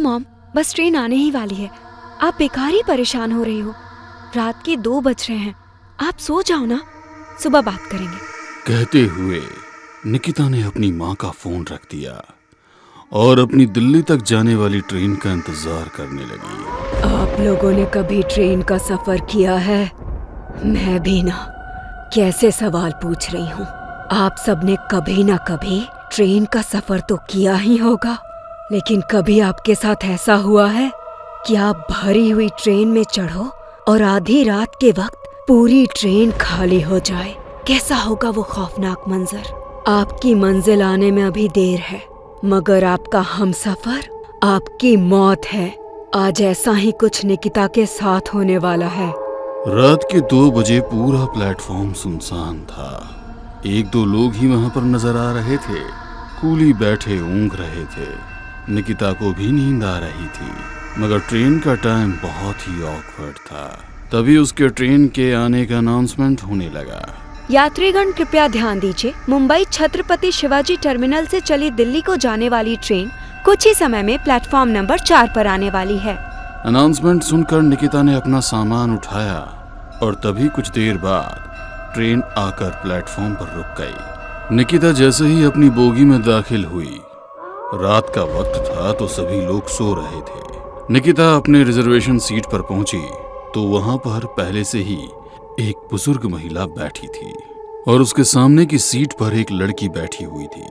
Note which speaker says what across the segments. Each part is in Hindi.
Speaker 1: हाँ मॉम, बस ट्रेन आने ही वाली है। आप बेकार ही परेशान हो रही हो। रात के 2 बज रहे हैं, आप सो जाओ ना, सुबह बात करेंगे।
Speaker 2: कहते हुए निकिता ने अपनी माँ का फोन रख दिया और अपनी दिल्ली तक जाने वाली ट्रेन का इंतजार करने लगी।
Speaker 1: आप लोगों ने कभी ट्रेन का सफर किया है? मैं भी ना। कैसे सवाल पूछ रही हूँ? आप सबने कभी ना कभी ट्रेन का सफर तो किया ही होगा, लेकिन कभी आपके साथ ऐसा हुआ है कि आप भरी हुई ट्रेन में चढ़ो और आधी रात के वक्त पूरी ट्रेन खाली हो जाए? कैसा होगा वो खौफनाक मंजर? आपकी मंजिल आने में अभी देर है, मगर आपका हमसफर आपकी मौत है। आज ऐसा ही कुछ निकिता के साथ होने वाला है।
Speaker 2: रात के 2 बजे पूरा प्लेटफॉर्म सुनसान था। 1-2 लोग ही वहां पर नजर आ रहे थे। कूली बैठे ऊँघ रहे थे। निकिता को भी नींद आ रही थी, मगर ट्रेन का टाइम बहुत ही ऑकवर्ड था। तभी उसके ट्रेन के आने का अनाउंसमेंट होने लगा।
Speaker 1: यात्रीगण कृपया ध्यान दीजिए, मुंबई छत्रपति शिवाजी टर्मिनल से चली दिल्ली को जाने वाली ट्रेन कुछ ही समय में प्लेटफॉर्म नंबर 4 पर आने वाली है।
Speaker 2: अनाउंसमेंट सुनकर निकिता ने अपना सामान उठाया और तभी कुछ देर बाद ट्रेन आकर प्लेटफॉर्म पर रुक गई। निकिता जैसे ही अपनी बोगी में दाखिल हुई, रात का वक्त था तो सभी लोग सो रहे थे। निकिता अपने रिजर्वेशन सीट पर पहुंची तो वहां पर पहले से ही एक बुजुर्ग महिला बैठी थी और उसके सामने की सीट पर एक लड़की बैठी हुई थी।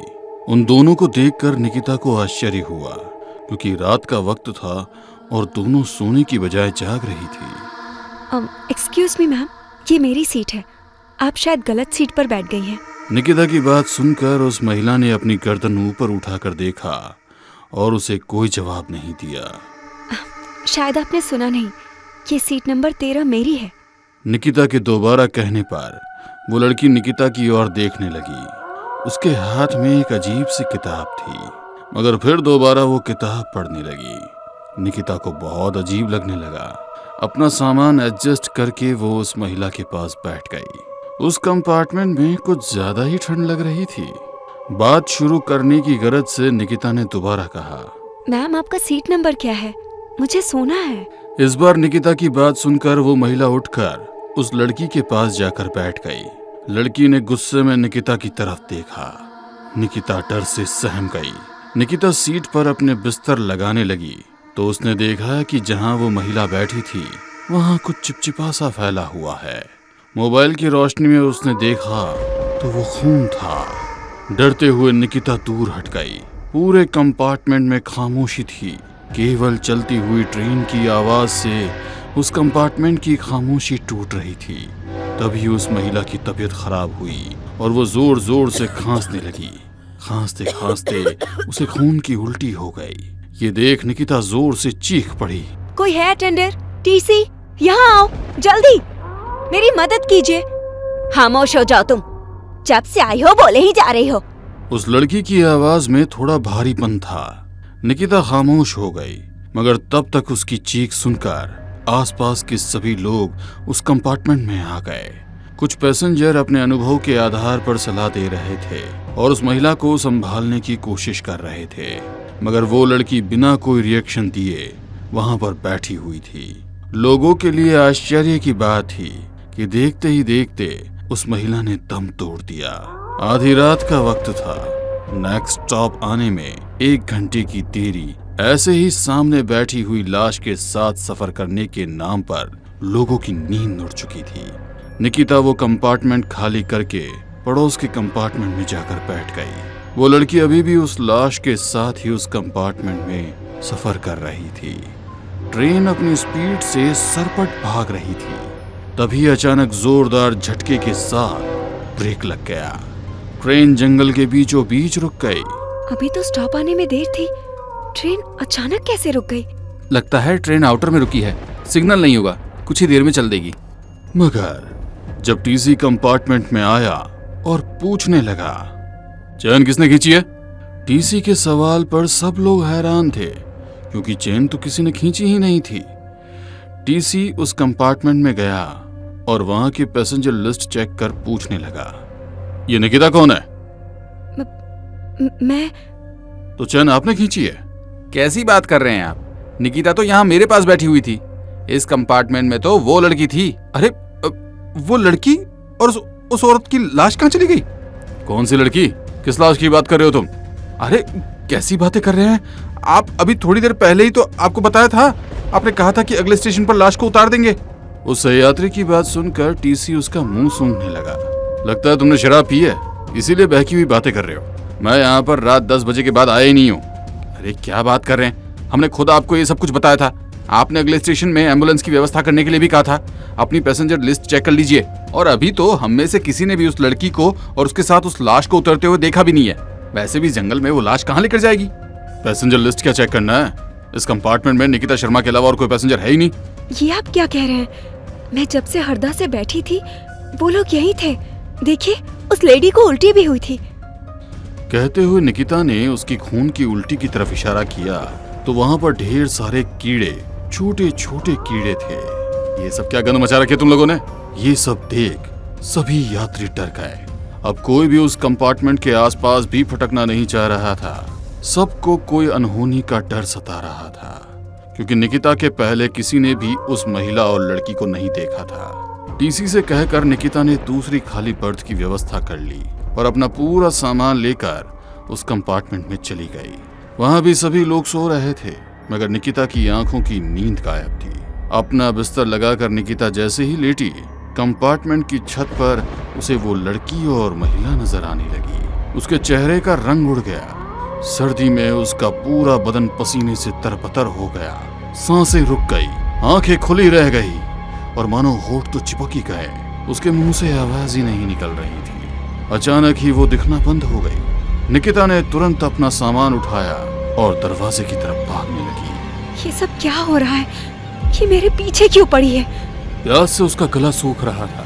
Speaker 2: उन दोनों को देखकर निकिता को आश्चर्य हुआ, क्योंकि रात का वक्त था और दोनों सोने की बजाय जाग रही थी।
Speaker 1: एक्सक्यूज मी मैम, ये मेरी सीट है, आप शायद गलत सीट पर बैठ गई हैं।
Speaker 2: निकिता की बात सुनकर उस महिला ने अपनी गर्दन ऊपर उठाकर देखा और उसे कोई जवाब नहीं दिया।
Speaker 1: शायद आपने सुना नहीं, ये सीट नंबर 13 मेरी है।
Speaker 2: निकिता के दोबारा कहने पर वो लड़की निकिता की ओर देखने लगी। उसके हाथ में एक अजीब सी किताब थी, मगर फिर दोबारा वो किताब पढ़ने लगी। निकिता को बहुत अजीब लगने लगा। अपना सामान एडजस्ट करके वो उस महिला के पास बैठ गई। उस कंपार्टमेंट में कुछ ज्यादा ही ठंड लग रही थी। बात शुरू करने की गरज से निकिता ने दोबारा कहा,
Speaker 1: मैम आपका सीट नंबर क्या है? मुझे सोना है।
Speaker 2: इस बार निकिता की बात सुनकर वो महिला उठकर उस लड़की के पास जाकर बैठ गई। लड़की ने गुस्से में निकिता की तरफ देखा। निकिता डर से सहम गई। निकिता सीट पर अपने बिस्तर लगाने लगी तो उसने देखा कि जहां वो महिला बैठी थी वहां कुछ चिपचिपा सा फैला हुआ है। मोबाइल की रोशनी में उसने देखा तो वो खून था। डरते हुए निकिता दूर हट गई। पूरे कंपार्टमेंट में खामोशी थी। केवल चलती हुई ट्रेन की आवाज से उस कंपार्टमेंट की खामोशी टूट रही थी। तभी उस महिला की तबीयत खराब हुई और वो जोर जोर से खांसने लगी। खांसते खांसते उसे खून की उल्टी हो गई। ये देख निकिता जोर से चीख पड़ी,
Speaker 1: कोई है अटेंडर? टीसी, यहाँ आओ जल्दी, मेरी मदद कीजिए। खामोश हो जाओ तुम, जब से आई हो बोले ही जा रही हो।
Speaker 2: उस लड़की की आवाज में थोड़ा भारीपन था। निकिता खामोश हो गई, मगर तब तक उसकी चीख सुनकर आसपास के सभी लोग उस कंपार्टमेंट में आ गए। कुछ पैसेंजर अपने अनुभव के आधार पर सलाह दे रहे थे और उस महिला को संभालने की कोशिश कर रहे थे, मगर वो लड़की बिना कोई रिएक्शन दिए वहां पर बैठी हुई थी। लोगों के लिए आश्चर्य की बात थी कि देखते ही देखते उस महिला ने दम तोड़ दिया। आधी रात का वक्त था। नेक्स्ट स्टॉप आने में 1 घंटे की देरी ऐसे ही सामने बैठी हुई लाश के साथ सफर करने के नाम पर लोगों की नींद उड़ चुकी थी। निकिता वो कंपार्टमेंट खाली करके पड़ोस के कंपार्टमेंट में जाकर बैठ गई। वो लड़की अभी भी उस लाश के साथ ही उस कंपार्टमेंट में सफर कर रही थी। ट्रेन अपनी स्पीड से सरपट भाग रही थी। तभी अचानक जोरदार झटके के साथ ब्रेक लग गया। ट्रेन जंगल के बीचों बीच रुक गई।
Speaker 1: अभी तो स्टॉप आने में देर थी, ट्रेन अचानक कैसे रुक गई?
Speaker 3: लगता है ट्रेन आउटर में रुकी है, सिग्नल नहीं होगा, कुछ ही देर में चल देगी।
Speaker 2: मगर जब टीसी कंपार्टमेंट में आया और पूछने लगा, चैन किसने खींची है? टीसी के सवाल पर सब लोग हैरान थे, क्योंकि चैन तो किसी ने खींची ही नहीं थी। टीसी उस कंपार्टमेंट में गया और वहां की पैसेंजर लिस्ट चेक कर पूछने लगा, ये निकिता कौन है?
Speaker 1: मैं
Speaker 2: तो चैन आपने खींची है?
Speaker 3: कैसी बात कर रहे हैं आप? निकिता तो यहाँ मेरे पास बैठी हुई थी। इस कंपार्टमेंट में तो वो लड़की थी।
Speaker 2: अरे वो लड़की और उस औरत की लाश कहाँ चली गई? कौन सी लड़की? किस लाश की बात कर रहे हो तुम? अरे कैसी बातें कर रहे हैं आप? अभी थोड़ी देर पहले ही तो आपको बताया था। आपने कहा था कि अगले स्टेशन पर लाश को उतार देंगे। उस यात्री की बात सुनकर टीसी उसका मुंह सूंघने लगा। लगता है तुमने शराब पी है, इसीलिए बहकी हुई बातें कर रहे हो। मैं यहाँ पर रात 10 बजे के बाद आया ही नहीं हूँ। अरे क्या बात कर रहे हैं? हमने खुद आपको ये सब कुछ बताया था। आपने अगले स्टेशन में एम्बुलेंस की व्यवस्था करने के लिए भी कहा था। अपनी पैसेंजर लिस्ट चेक कर लीजिए। और अभी तो हम में से किसी ने भी उस लड़की को और उसके साथ उस लाश को उतरते हुए देखा भी नहीं है। वैसे भी जंगल में वो लाश कहाँ लेकर जाएगी? पैसेंजर लिस्ट क्या चेक करना है? इस कंपार्टमेंट में निकिता शर्मा के अलावा और कोई पैसेंजर है ही नहीं।
Speaker 1: ये आप क्या कह रहे हैं? मैं जब से हरदा से बैठी थी वो लोग यही थे। देखिए उस लेडी को उल्टी भी हुई थी।
Speaker 2: कहते हुए निकिता ने उसकी खून की उल्टी की तरफ इशारा किया तो वहां पर ढेर सारे कीड़े, छोटे छोटे कीड़े थे। ये सब क्या गंद मचा रखे तुम लोगों ने? ये सब देख सभी यात्री डर गए। अब कोई भी उस कंपार्टमेंट के आसपास भी फटकना नहीं चाह रहा था। सबको कोई अनहोनी का डर सता रहा था, क्योंकि निकिता के पहले किसी ने भी उस महिला और लड़की को नहीं देखा था। टीसी से कहकर निकिता ने दूसरी खाली बर्थ की व्यवस्था कर ली और अपना पूरा सामान लेकर उस कंपार्टमेंट में चली गई। वहां भी सभी लोग सो रहे थे, मगर निकिता की आंखों की नींद गायब थी। अपना बिस्तर लगाकर निकिता जैसे ही लेटी, कंपार्टमेंट की छत पर उसे वो लड़की और महिला नजर आने लगी। उसके चेहरे का रंग उड़ गया। सर्दी में उसका पूरा बदन पसीने से तरबतर हो गया। सांसें रुक गई, आंखें खुली रह गई और मानो होठ तो चिपक ही गए। उसके मुंह से आवाज ही नहीं निकल रही थी। अचानक ही वो दिखना बंद हो गई। निकिता ने तुरंत अपना सामान उठाया और दरवाजे की तरफ भागने लगी।
Speaker 1: ये सब क्या हो रहा है? ये मेरे पीछे क्यों पड़ी है?
Speaker 2: प्यास से उसका गला सूख रहा था।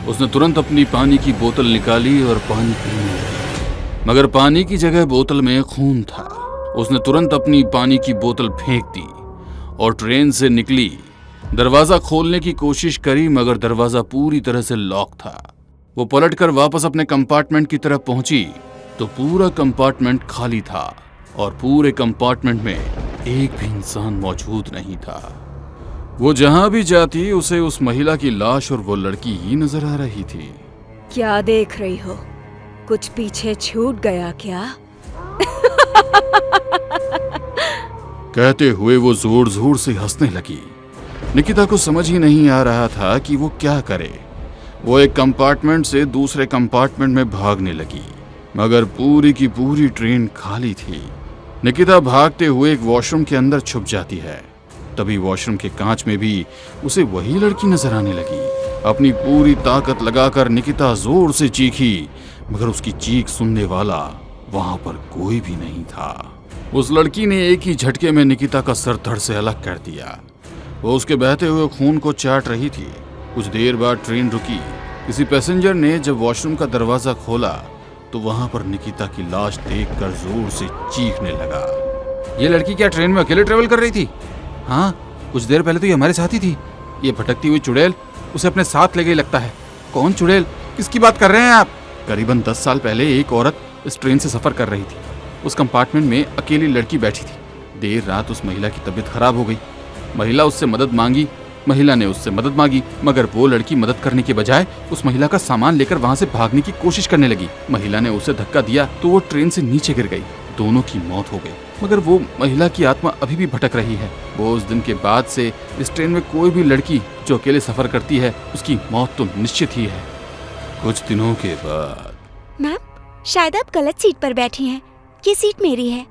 Speaker 2: उसने तुरंत अपनी पानी की बोतल निकाली और पानी पीने लगी, मगर पानी की जगह बोतल में खून था। उसने तुरंत अपनी पानी की बोतल फेंक दी और ट्रेन से निकली। दरवाजा खोलने की कोशिश करी, मगर दरवाजा पूरी तरह से लॉक था। वो पलटकर वापस अपने कंपार्टमेंट की तरफ पहुंची तो पूरा कंपार्टमेंट खाली था और पूरे कंपार्टमेंट में एक भी इंसान मौजूद नहीं था। वो जहां भी जाती उसे उस महिला की लाश और वो लड़की ही नजर आ रही थी।
Speaker 1: क्या देख रही हो? कुछ पीछे छूट गया क्या?
Speaker 2: कहते हुए वो जोर जोर से हंसने लगी। निकिता को समझ ही नहीं आ रहा था कि वो क्या करे। वो एक कंपार्टमेंट से दूसरे कंपार्टमेंट में भागने लगी, मगर पूरी की पूरी ट्रेन खाली थी। निकिता भागते हुए एक वॉशरूम के अंदर छुप जाती है। तभी वॉशरूम के कांच में भी उसे वही लड़की नजर आने लगी। अपनी पूरी ताकत लगाकर निकिता जोर से चीखी, मगर उसकी चीख सुनने वाला वहां पर कोई भी नहीं था। उस लड़की ने एक ही झटके में निकिता का सर धड़ से अलग कर दिया। वो उसके बहते हुए खून को चाट रही थी। कुछ देर बाद ट्रेन रुकी। किसी पैसेंजर ने जब वॉशरूम का दरवाजा खोला तो वहां पर निकिता की लाश देखकर जोर से चीखने लगा।
Speaker 3: ये लड़की क्या ट्रेन में अकेले ट्रेवल कर रही थी? हाँ, कुछ देर पहले तो ये हमारे साथ ही थी। ये भटकती हुई चुड़ैल उसे अपने साथ ले गई लगता है। कौन चुड़ैल? किसकी बात कर रहे हैं आप?
Speaker 2: करीबन 10 साल पहले एक औरत इस ट्रेन से सफर कर रही थी।
Speaker 3: उस कंपार्टमेंट में अकेली लड़की बैठी थी। देर रात उस महिला की तबीयत खराब हो गई। महिला उससे मदद मांगी, महिला ने उससे मदद मांगी, मगर वो लड़की मदद करने के बजाय उस महिला का सामान लेकर वहां से भागने की कोशिश करने लगी। महिला ने उसे धक्का दिया तो वो ट्रेन से नीचे गिर गई। दोनों की मौत हो गई, मगर वो महिला की आत्मा अभी भी भटक रही है। वो उस दिन के बाद से इस ट्रेन में कोई भी लड़की जो अकेले सफर करती है उसकी मौत तो निश्चित ही है।
Speaker 2: कुछ दिनों के बाद।
Speaker 4: मैम, शायद आप गलत सीट पर बैठी हैं। ये सीट मेरी है।